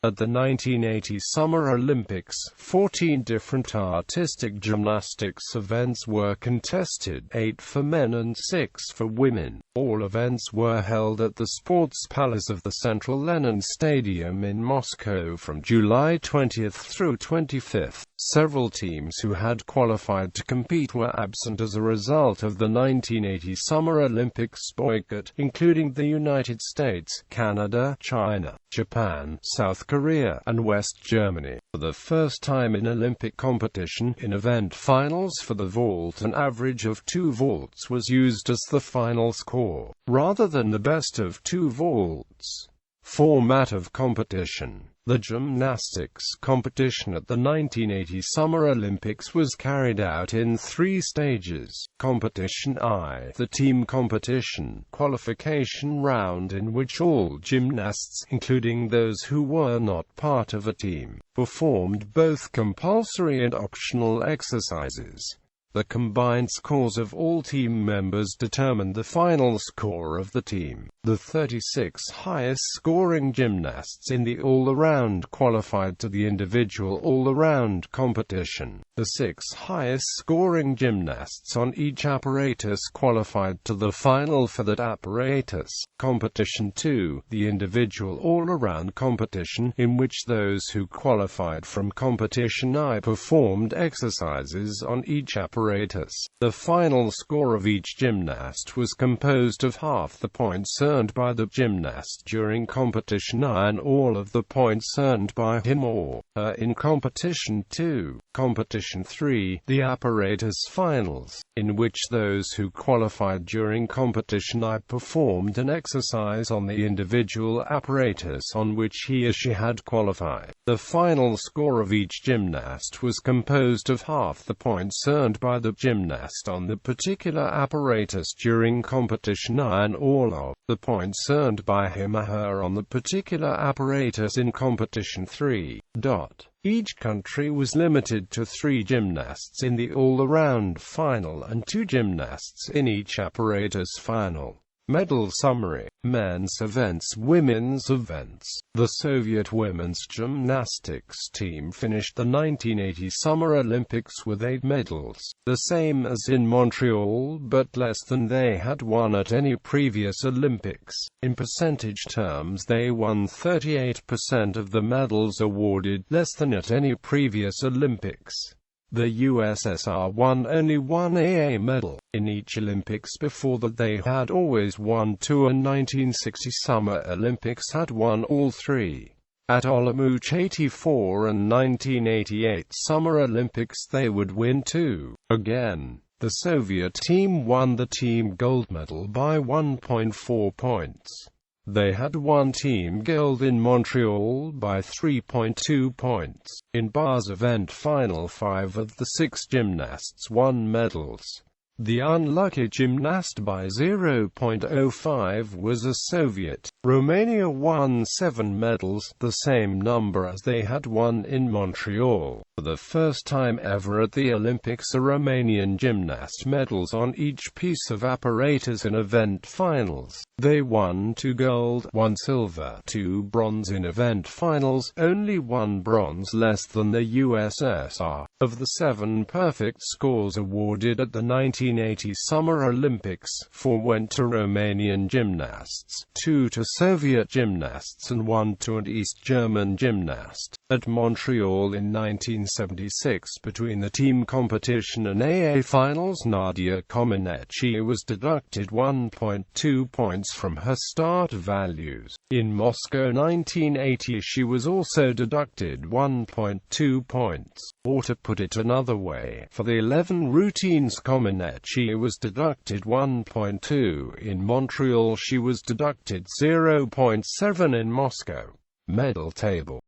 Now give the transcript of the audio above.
At the 1980 Summer Olympics, 14 different artistic gymnastics events were contested, 8 for men and 6 for women. All events were held at the Sports Palace of the Central Lenin Stadium in Moscow from July 20 through 25. Several teams who had qualified to compete were absent as a result of the 1980 Summer Olympics boycott, including the United States, Canada, China, Japan, South Korea, and West Germany. For the first time in Olympic competition, in event finals for the vault, an average of 2 vaults was used as the final score, rather than the best of 2 vaults. Format of competition. The gymnastics competition at the 1980 Summer Olympics was carried out in 3 stages. Competition I, the team competition, qualification round in which all gymnasts, including those who were not part of a team, performed both compulsory and optional exercises. The combined scores of all team members determined the final score of the team. The 36 highest-scoring gymnasts in the all-around qualified to the individual all-around competition. The 6 highest-scoring gymnasts on each apparatus qualified to the final for that apparatus. Competition 2, the individual all-around competition, in which those who qualified from competition I performed exercises on each apparatus. The final score of each gymnast was composed of half the points earned by the gymnast during competition I and all of the points earned by him or her in competition 2. Competition 3, the apparatus finals, in which those who qualified during competition I performed an exercise on the individual apparatus on which he or she had qualified. The final score of each gymnast was composed of half the points earned by the gymnast on the particular apparatus during competition I and all of the points earned by him or her on the particular apparatus in competition 3. Each country was limited to 3 gymnasts in the all-around final and 2 gymnasts in each apparatus final. Medal summary. Men's events, women's events. The Soviet women's gymnastics team finished the 1980 Summer Olympics with 8 medals, the same as in Montreal but less than they had won at any previous Olympics. In percentage terms, they won 38% of the medals awarded, less than at any previous Olympics. The USSR won only 1 AA medal in each Olympics. Before that they had always won 2, and 1960 Summer Olympics had won all 3. At Olomouc 84 and 1988 Summer Olympics they would win 2. Again, the Soviet team won the team gold medal by 1.4 points. They had won team gold in Montreal by 3.2 points. In Bar's event final, 5 of the 6 gymnasts won medals. The unlucky gymnast by 0.05 was a Soviet. Romania won 7 medals, the same number as they had won in Montreal. For the first time ever at the Olympics, a Romanian gymnast medals on each piece of apparatus in event finals. They won 2 gold, 1 silver, 2 bronze in event finals, only 1 bronze less than the USSR. Of the 7 perfect scores awarded at the 1980 Summer Olympics, 4 went to Romanian gymnasts, 2 to Soviet gymnasts and 1 to an East German gymnast. At Montreal in 1976, between the team competition and AA finals, Nadia Comaneci was deducted 1.2 points from her start values. In Moscow 1980 she was also deducted 1.2 points. Or to put it another way, for the 11 routines Comaneci was deducted 1.2. In Montreal she was deducted 0.7. In Moscow. Medal table.